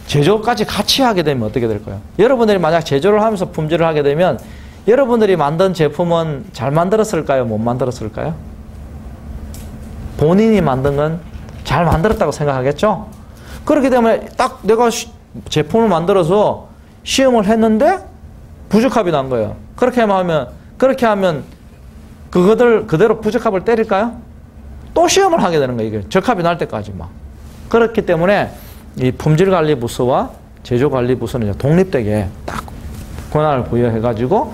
제조까지 같이 하게 되면 어떻게 될까요? 여러분들이 만약 제조를 하면서 품질을 하게 되면 여러분들이 만든 제품은 잘 만들었을까요? 못 만들었을까요? 본인이 만든 건 잘 만들었다고 생각하겠죠? 그렇기 때문에 딱 내가 제품을 만들어서 시험을 했는데 부적합이 난 거예요. 그렇게 하면 그거들 그대로 부적합을 때릴까요? 또 시험을 하게 되는 거예요. 이게 적합이 날 때까지 막. 그렇기 때문에 이 품질관리부서와 제조관리부서는 독립되게 딱 권한을 부여해가지고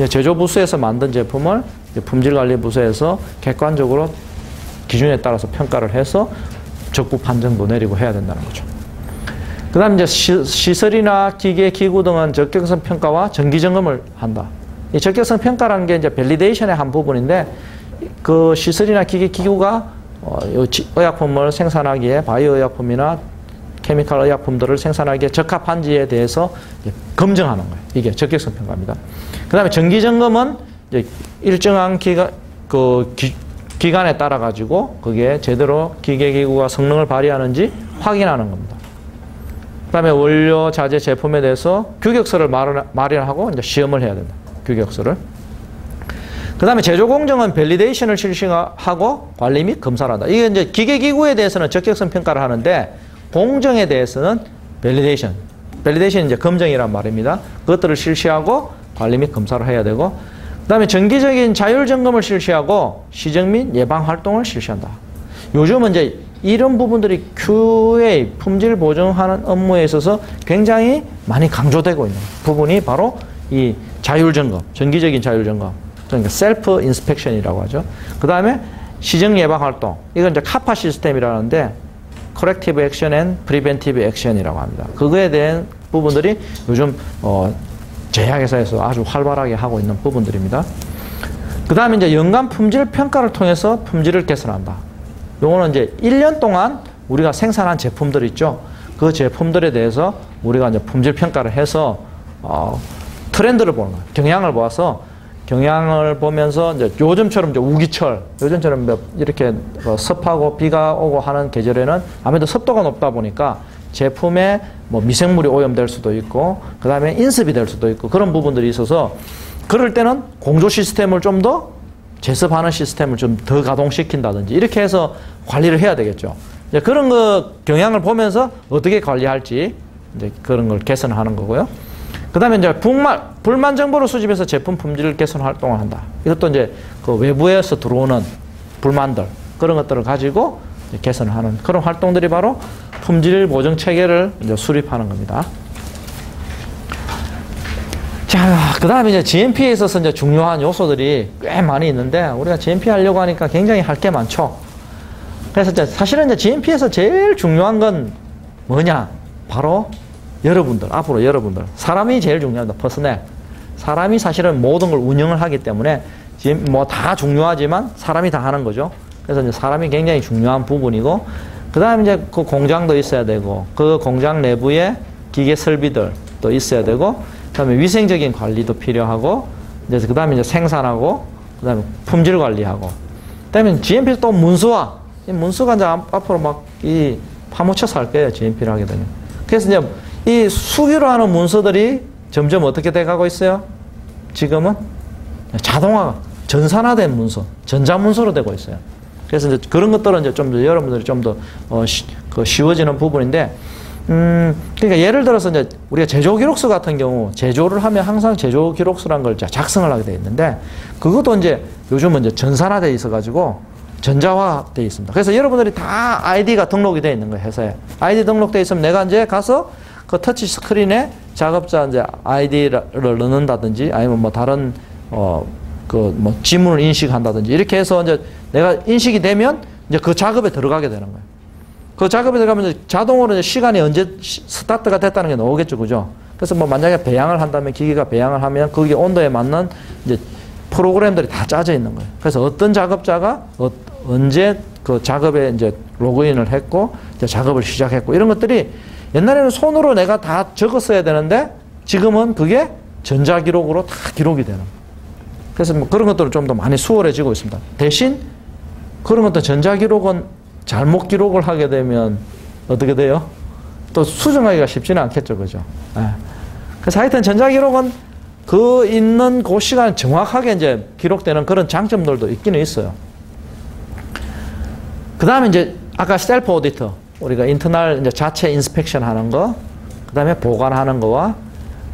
제조부서에서 만든 제품을 품질관리부서에서 객관적으로 기준에 따라서 평가를 해서 적부 판정도 내리고 해야 된다는 거죠. 그 다음 이제 시설이나 기계, 기구 등은 적격성 평가와 정기 점검을 한다. 이 적격성 평가라는 게 이제 밸리데이션의 한 부분인데, 그 시설이나 기계, 기구가 의약품을 생산하기에 바이오 의약품이나 케미컬 의약품들을 생산하기에 적합한지에 대해서 검증하는 거예요. 이게 적격성 평가입니다. 그 다음에 정기 점검은 이제 일정한 기간에 따라 가지고 그게 제대로 기계, 기구가 성능을 발휘하는지 확인하는 겁니다. 그 다음에 원료, 자재, 제품에 대해서 규격서를 마련하고 이제 시험을 해야 된다. 규격서를. 그 다음에 제조 공정은 밸리데이션을 실시하고 관리 및 검사를 한다. 이게 이제 기계, 기구에 대해서는 적격성 평가를 하는데, 공정에 대해서는 밸리데이션. 밸리데이션은 이제 검증이란 말입니다. 그것들을 실시하고 관리 및 검사를 해야 되고, 그 다음에 정기적인 자율 점검을 실시하고 시정 및 예방 활동을 실시한다. 요즘은 이제 이런 부분들이 QA, 품질 보증하는 업무에 있어서 굉장히 많이 강조되고 있는 부분이 바로 이 자율 점검, 정기적인 자율 점검. 그러니까 셀프 인스펙션이라고 하죠. 그 다음에 시정 예방 활동. 이건 이제 카파 시스템이라는데 Corrective Action and Preventive Action이라고 합니다. 그거에 대한 부분들이 요즘 제약회사에서 아주 활발하게 하고 있는 부분들입니다. 그 다음에 이제 연간 품질 평가를 통해서 품질을 개선한다. 요거는 이제 1년 동안 우리가 생산한 제품들 있죠. 그 제품들에 대해서 우리가 이제 품질 평가를 해서 트렌드를 보는 거예요. 경향을 보아서 경향을 보면서 이제 요즘처럼 이제 우기철, 요즘처럼 이렇게 습하고 비가 오고 하는 계절에는 아무래도 습도가 높다 보니까 제품에 뭐 미생물이 오염될 수도 있고, 그 다음에 인습이 될 수도 있고, 그런 부분들이 있어서 그럴 때는 공조 시스템을 좀 더 제습하는 시스템을 좀 더 가동시킨다든지 이렇게 해서 관리를 해야 되겠죠. 이제 그런 거 경향을 보면서 어떻게 관리할지 이제 그런 걸 개선하는 거고요. 그 다음에 이제 불만 정보를 수집해서 제품 품질 개선 활동을 한다. 이것도 이제 그 외부에서 들어오는 불만들, 그런 것들을 가지고 개선을 하는 그런 활동들이 바로 품질 보증 체계를 이제 수립하는 겁니다. 자, 그 다음에 이제 GMP에 있어서 이제 중요한 요소들이 꽤 많이 있는데, 우리가 GMP 하려고 하니까 굉장히 할 게 많죠. 그래서 이제 사실은 이제 GMP에서 제일 중요한 건 뭐냐? 바로 여러분들, 앞으로 여러분들. 사람이 제일 중요합니다. 퍼스널. 사람이 사실은 모든 걸 운영을 하기 때문에 뭐 다 중요하지만 사람이 다 하는 거죠. 그래서 이제 사람이 굉장히 중요한 부분이고, 그 다음에 이제 그 공장도 있어야 되고, 그 공장 내부에 기계 설비들도 있어야 되고, 그 다음에 위생적인 관리도 필요하고, 이제 그 다음에 이제 생산하고, 그 다음에 품질 관리하고, 그 다음에 GMP 또 문서화. 이 문서가 이제 앞으로 막 이 파묻혀서 할 거예요. GMP를 하게 되면. 그래서 이제 이 수기로 하는 문서들이 점점 어떻게 돼가고 있어요? 지금은 자동화, 전산화된 문서, 전자문서로 되고 있어요. 그래서 이제 그런 것들은 이제 좀 더 여러분들이 좀 더 쉬워지는 부분인데, 그러니까 예를 들어서 이제 우리가 제조 기록서 같은 경우 제조를 하면 항상 제조 기록서란 걸 작성을 하게 돼 있는데, 그것도 이제 요즘은 이제 전산화돼 있어가지고 전자화돼 있습니다. 그래서 여러분들이 다 아이디가 등록이 돼 있는 거예요, 회사에. 아이디 등록돼 있으면 내가 이제 가서 그 터치 스크린에 작업자 이제 아이디를 넣는다든지, 아니면 뭐 다른 그 뭐 지문을 인식한다든지, 이렇게 해서 이제 내가 인식이 되면 이제 그 작업에 들어가게 되는 거예요. 그 작업에 들어가면 이제 자동으로 이제 시간이 언제 스타트가 됐다는 게 나오겠죠, 그죠? 그래서 뭐 만약에 배양을 한다면, 기계가 배양을 하면 거기에 온도에 맞는 이제 프로그램들이 다 짜져 있는 거예요. 그래서 어떤 작업자가 언제 그 작업에 이제 로그인을 했고, 이제 작업을 시작했고, 이런 것들이 옛날에는 손으로 내가 다 적었어야 되는데, 지금은 그게 전자기록으로 다 기록이 되는 거예요. 그래서 뭐 그런 것들은 좀 더 많이 수월해지고 있습니다. 대신 그런 것도 전자기록은 잘못 기록을 하게 되면 어떻게 돼요? 또 수정하기가 쉽지는 않겠죠, 그죠? 네. 그래서 하여튼 전자기록은 그 있는 그 시간 정확하게 이제 기록되는 그런 장점들도 있기는 있어요. 그 다음에 이제 아까 셀프 오디터, 우리가 인터널 이제 자체 인스펙션 하는 거, 그 다음에 보관하는 거와,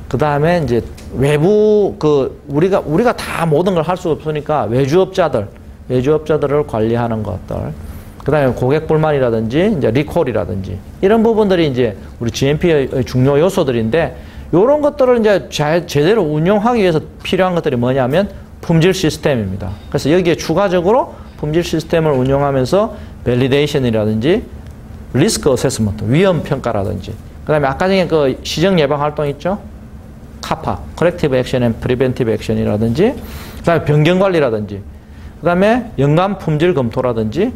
그 다음에 이제 외부 우리가 다 모든 걸 할 수 없으니까 외주업자들을 관리하는 것들, 그 다음에 고객 불만이라든지 이제 리콜이라든지 이런 부분들이 이제 우리 GMP의 중요 요소들인데, 이런 것들을 이제 제대로 운영하기 위해서 필요한 것들이 뭐냐면 품질 시스템입니다. 그래서 여기에 추가적으로 품질 시스템을 운영하면서 밸리데이션이라든지 리스크 어세스먼트, 위험 평가라든지, 그 다음에 아까 전에 그 시정 예방 활동 있죠? 카파, 커렉티브 액션 앤 프리벤티브 액션이라든지, 그 다음에 변경 관리라든지, 그 다음에 연간 품질 검토라든지,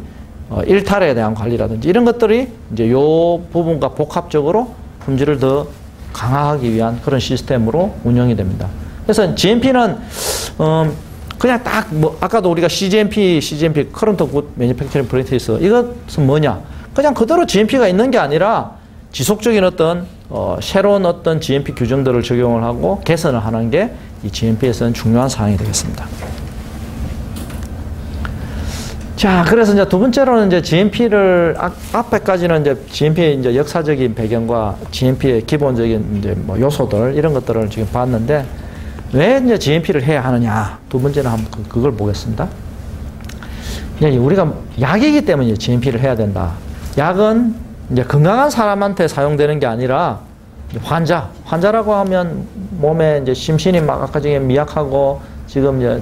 일탈에 대한 관리라든지, 이런 것들이 이제 요 부분과 복합적으로 품질을 더 강화하기 위한 그런 시스템으로 운영이 됩니다. 그래서 GMP는 그냥 딱 뭐 아까도 우리가 CGMP, Current Good Manufacturing Practice, 이것은 뭐냐? 그냥 그대로 GMP가 있는 게 아니라 지속적인 어떤 새로운 어떤 GMP 규정들을 적용을 하고 개선을 하는 게 이 GMP에서는 중요한 사항이 되겠습니다. 자, 그래서 이제 두 번째로는 이제 GMP를 앞에까지는 이제 GMP의 이제 역사적인 배경과 GMP의 기본적인 이제 뭐 요소들, 이런 것들을 지금 봤는데, 왜 이제 GMP를 해야 하느냐? 두 번째는 한번 그걸 보겠습니다. 그냥 우리가 약이기 때문에 GMP를 해야 된다. 약은 이제 건강한 사람한테 사용되는 게 아니라 환자라고 하면 몸에 이제 심신이 막 아까 전에 미약하고 지금 이제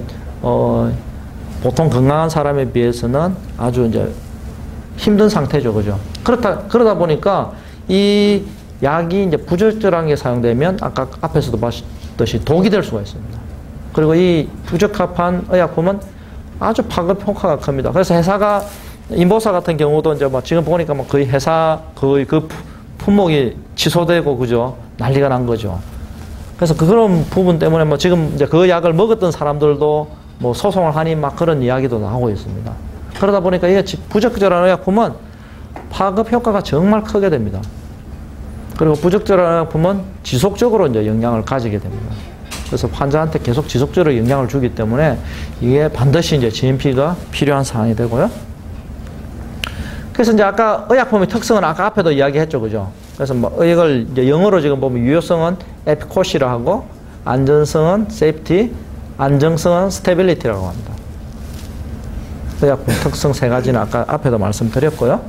보통 건강한 사람에 비해서는 아주 이제 힘든 상태죠, 그죠? 그러다 보니까 이 약이 이제 부적절하게 사용되면 아까 앞에서도 봤듯이 독이 될 수가 있습니다. 그리고 이 부적합한 의약품은 아주 파급 효과가 큽니다. 그래서 회사가 인보사 같은 경우도 이제 뭐 지금 보니까 뭐 거의 그 품목이 취소되고, 그죠? 난리가 난 거죠. 그래서 그런 부분 때문에 뭐 지금 이제 그 약을 먹었던 사람들도 뭐 소송을 하니 막 그런 이야기도 나오고 있습니다. 그러다 보니까 이게 부적절한 의약품은 파급 효과가 정말 크게 됩니다. 그리고 부적절한 의약품은 지속적으로 이제 영향을 가지게 됩니다. 그래서 환자한테 계속 지속적으로 영향을 주기 때문에 이게 반드시 이제 GMP가 필요한 사항이 되고요. 그래서 이제 아까 의약품의 특성은 아까 앞에도 이야기했죠, 그죠? 그래서 뭐 이걸 이제 영어로 지금 보면 유효성은 에피코시라고 하고, 안전성은 세이프티, 안정성은 스테빌리티라고 합니다. 의약품 특성 세 가지는 아까 앞에도 말씀드렸고요.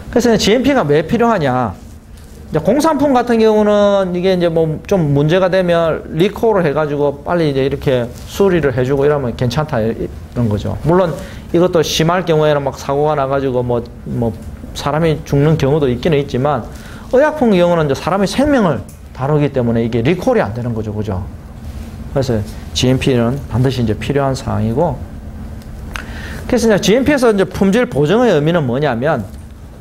그래서 GMP가 왜 필요하냐? 이제 공산품 같은 경우는 이게 이제 뭐 좀 문제가 되면 리콜을 해가지고 빨리 이제 이렇게 수리를 해주고 이러면 괜찮다 이런 거죠. 물론 이것도 심할 경우에는 막 사고가 나가지고 뭐 사람이 죽는 경우도 있기는 있지만 의약품 경우는 이제 사람의 생명을 다루기 때문에 이게 리콜이 안 되는 거죠, 그죠? 그래서 GMP는 반드시 이제 필요한 사항이고, 그래서 이제 GMP에서 이제 품질 보증의 의미는 뭐냐면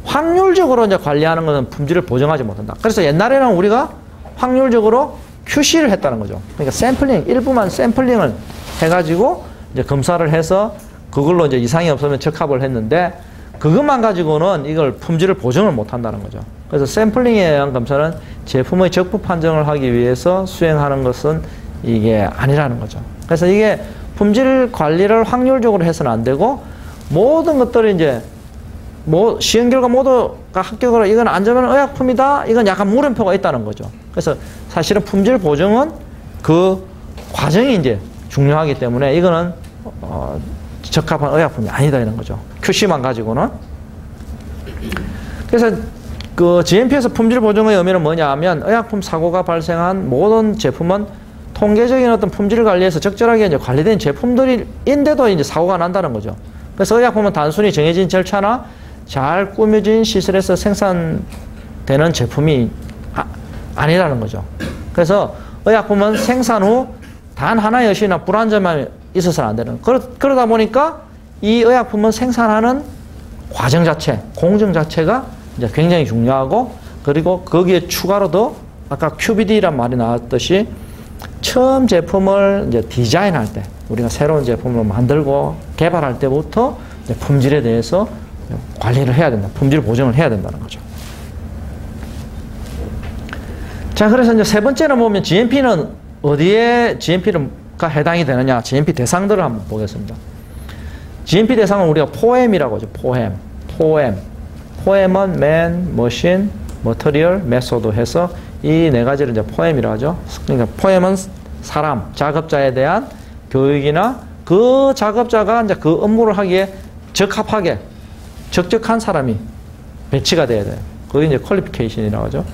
확률적으로 이제 관리하는 것은 품질을 보증하지 못한다. 그래서 옛날에는 우리가 확률적으로 QC를 했다는 거죠. 그러니까 샘플링, 일부만 샘플링을 해가지고 이제 검사를 해서 그걸로 이제 이상이 없으면 적합을 했는데 그것만 가지고는 이걸 품질을 보증을 못 한다는 거죠. 그래서 샘플링에 의한 검사는 제품의 적부 판정을 하기 위해서 수행하는 것은 이게 아니라는 거죠. 그래서 이게 품질 관리를 확률적으로 해서는 안 되고 모든 것들이 이제 뭐 시험 결과 모두가 합격을 이건 안전한 의약품이다. 이건 약간 물음표가 있다는 거죠. 그래서 사실은 품질 보증은 그 과정이 이제 중요하기 때문에 이거는 적합한 의약품이 아니다 이런 거죠. QC만 가지고는. 그래서 그 GMP에서 품질 보증의 의미는 뭐냐 하면 의약품 사고가 발생한 모든 제품은 통계적인 어떤 품질 관리에서 적절하게 이제 관리된 제품들인데도 이제 사고가 난다는 거죠. 그래서 의약품은 단순히 정해진 절차나 잘 꾸며진 시설에서 생산되는 제품이 아니라는 거죠. 그래서 의약품은 생산 후 단 하나의 여시나 불안전만 있어서는 안 되는. 그러다 보니까 이 의약품은 생산하는 과정 자체, 공정 자체가 이제 굉장히 중요하고, 그리고 거기에 추가로 더 아까 QBD란 말이 나왔듯이 처음 제품을 이제 디자인할 때, 우리가 새로운 제품을 만들고 개발할 때부터 이제 품질에 대해서 관리를 해야 된다. 품질 보증을 해야 된다는 거죠. 자, 그래서 이제 세 번째로 보면 GMP는 어디에 GMP가 해당이 되느냐? GMP 대상들을 한번 보겠습니다. GMP 대상은 우리가 포엠이라고 하죠. 포엠. 포엠은 man, machine, material, method 해서 이 네 가지를 이제 포엠이라고 하죠. 그러니까 포엠은 사람, 작업자에 대한 교육이나 그 작업자가 이제 그 업무를 하기에 적합하게 적적한 사람이 배치가 돼야 돼요. 그게 이제 퀄리피케이션이라고 하죠.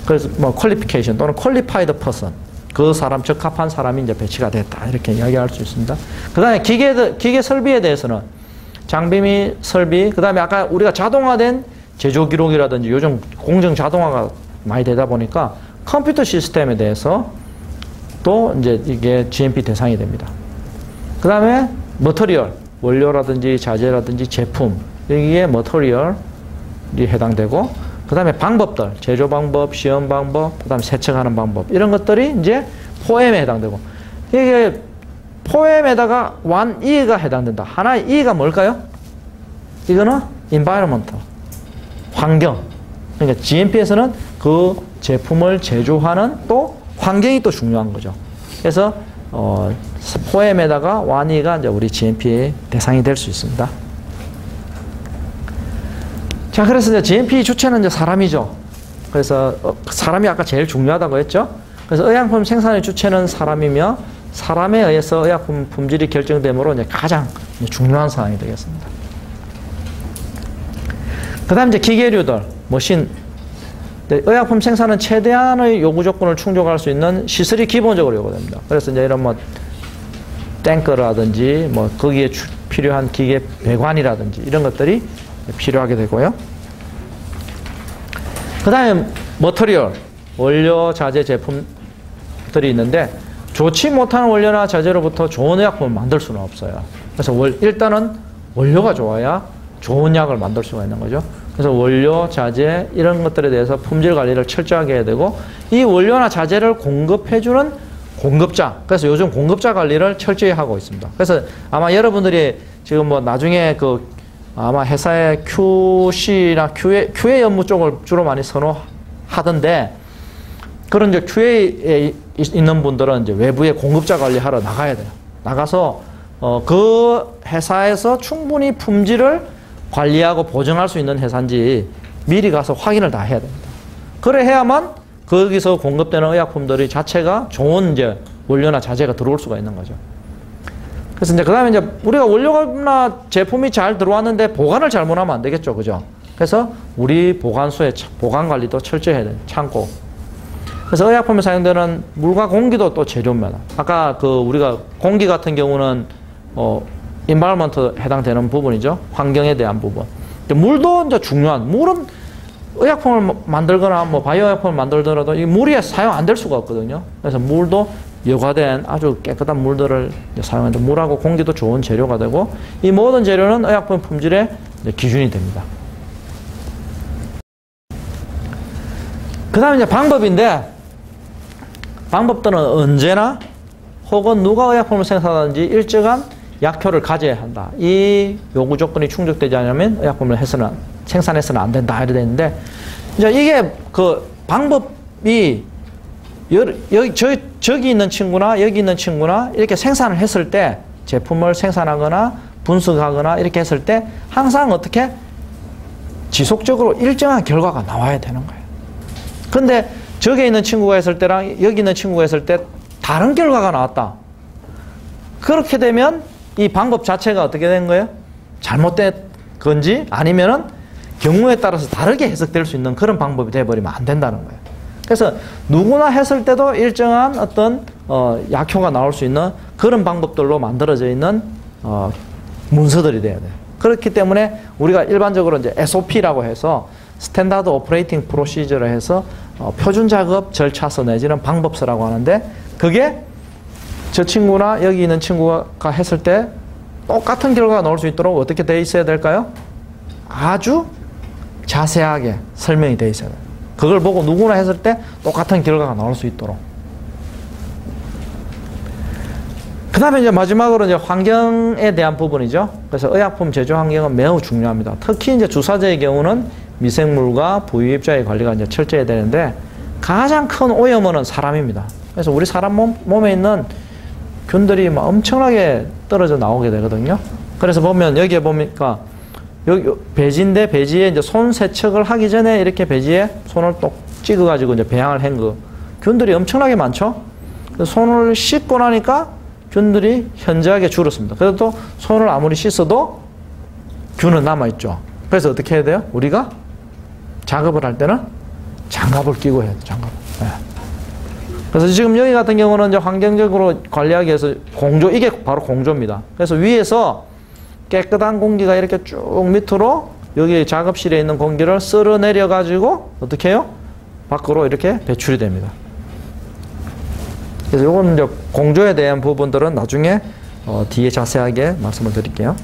그래서 뭐 퀄리피케이션 또는 퀄리파이드 퍼슨, 그 사람 적합한 사람이 이제 배치가 됐다 이렇게 이야기할 수 있습니다. 그다음에 기계 설비에 대해서는 장비 및 설비, 그다음에 아까 우리가 자동화된 제조 기록이라든지 요즘 공정 자동화가 많이 되다 보니까 컴퓨터 시스템에 대해서 또 이제 이게 GMP 대상이 됩니다. 그다음에 머터리얼, 원료라든지 자재라든지 제품, 여기에 머터리얼이 해당되고, 그 다음에 방법들, 제조 방법, 시험 방법, 그 다음에 세척하는 방법, 이런 것들이 이제 포엠에 해당되고, 이게 포엠에다가 one E가 해당된다. 하나의 E가 뭘까요? 이거는 environment, 환경. 그러니까 GMP에서는 그 제품을 제조하는 또 환경이 또 중요한 거죠. 그래서 포엠에다가 one E가 이제 우리 GMP의 대상이 될 수 있습니다. 자, 그래서 이제 GMP 주체는 이제 사람이죠. 그래서 사람이 아까 제일 중요하다고 했죠. 그래서 의약품 생산의 주체는 사람이며 사람에 의해서 의약품 품질이 결정되므로 이제 가장 중요한 사항이 되겠습니다. 그 다음 이제 기계류들, 머신. 의약품 생산은 최대한의 요구 조건을 충족할 수 있는 시설이 기본적으로 요구됩니다. 그래서 이제 이런 뭐 탱크라든지 뭐 거기에 필요한 기계 배관이라든지 이런 것들이 필요하게 되고요. 그 다음에 머터리얼, 원료, 자재, 제품들이 있는데 좋지 못한 원료나 자재로부터 좋은 의약품을 만들 수는 없어요. 그래서 일단은 원료가 좋아야 좋은 약을 만들 수가 있는 거죠. 그래서 원료, 자재 이런 것들에 대해서 품질 관리를 철저하게 해야 되고, 이 원료나 자재를 공급해주는 공급자, 그래서 요즘 공급자 관리를 철저히 하고 있습니다. 그래서 아마 여러분들이 지금 뭐 나중에 아마 회사의 QC나 QA 업무 쪽을 주로 많이 선호하던데, 그런 이제 QA에 있는 분들은 이제 외부에 공급자 관리하러 나가야 돼요. 나가서 그 회사에서 충분히 품질을 관리하고 보증할 수 있는 회사인지 미리 가서 확인을 다 해야 됩니다. 그래 해야만 거기서 공급되는 의약품들이 자체가 좋은 이제 원료나 자재가 들어올 수가 있는 거죠. 그래서 이제 그 다음에 이제 우리가 원료나 제품이 잘 들어왔는데 보관을 잘못하면 안 되겠죠. 그죠? 그래서 우리 보관소의 보관 관리도 철저히 해야 돼요. 창고. 그래서 의약품에 사용되는 물과 공기도 또 재료입니다. 아까 그 우리가 공기 같은 경우는 environment 해당되는 부분이죠. 환경에 대한 부분. 물도 이제 중요한, 물은 의약품을 만들거나 뭐 바이오 의약품을 만들더라도 이 물이 사용 안 될 수가 없거든요. 그래서 물도 여과된 아주 깨끗한 물들을 사용하는데 물하고 공기도 좋은 재료가 되고 이 모든 재료는 의약품 품질의 기준이 됩니다. 그 다음에 이제 방법인데 방법들은 언제나 혹은 누가 의약품을 생산하든지 일정한 약효를 가져야 한다. 이 요구 조건이 충족되지 않으면 의약품을 생산해서는 안 된다. 이렇게 되는데 이제 이게 그 방법이 저기 있는 친구나 여기 있는 친구나 이렇게 생산을 했을 때 제품을 생산하거나 분석하거나 이렇게 했을 때 항상 어떻게 지속적으로 일정한 결과가 나와야 되는 거예요. 근데 저기 있는 친구가 했을 때랑 여기 있는 친구가 했을 때 다른 결과가 나왔다. 그렇게 되면 이 방법 자체가 어떻게 된 거예요? 잘못된 건지 아니면은 경우에 따라서 다르게 해석될 수 있는 그런 방법이 돼버리면 안 된다는 거예요. 그래서 누구나 했을 때도 일정한 어떤 약효가 나올 수 있는 그런 방법들로 만들어져 있는 문서들이 돼야 돼요. 그렇기 때문에 우리가 일반적으로 이제 SOP라고 해서 스탠다드 오퍼레이팅 프로시저를 해서 표준 작업 절차서 내지는 방법서라고 하는데 그게 저 친구나 여기 있는 친구가 했을 때 똑같은 결과가 나올 수 있도록 어떻게 돼 있어야 될까요? 아주 자세하게 설명이 돼 있어야 돼요. 그걸 보고 누구나 했을 때 똑같은 결과가 나올 수 있도록. 그 다음에 이제 마지막으로 이제 환경에 대한 부분이죠. 그래서 의약품 제조 환경은 매우 중요합니다. 특히 이제 주사제의 경우는 미생물과 부유입자의 관리가 이제 철저해야 되는데 가장 큰 오염원은 사람입니다. 그래서 우리 사람 몸에 있는 균들이 막 엄청나게 떨어져 나오게 되거든요. 그래서 보면 여기에 보니까 여기 배지인데 배지에 이제 손 세척을 하기 전에 이렇게 배지에 손을 똑 찍어가지고 이제 배양을 한 거. 균들이 엄청나게 많죠. 그래서 손을 씻고 나니까 균들이 현저하게 줄었습니다. 그래도 또 손을 아무리 씻어도 균은 남아있죠. 그래서 어떻게 해야 돼요? 우리가 작업을 할 때는 장갑을 끼고 해야 돼요. 장갑. 네. 그래서 지금 여기 같은 경우는 이제 환경적으로 관리하기 위해서 공조, 이게 바로 공조입니다. 그래서 위에서 깨끗한 공기가 이렇게 쭉 밑으로 여기 작업실에 있는 공기를 쓸어내려 가지고 어떻게 해요? 밖으로 이렇게 배출이 됩니다. 그래서 요거는 이제 공조에 대한 부분들은 나중에 뒤에 자세하게 말씀을 드릴게요.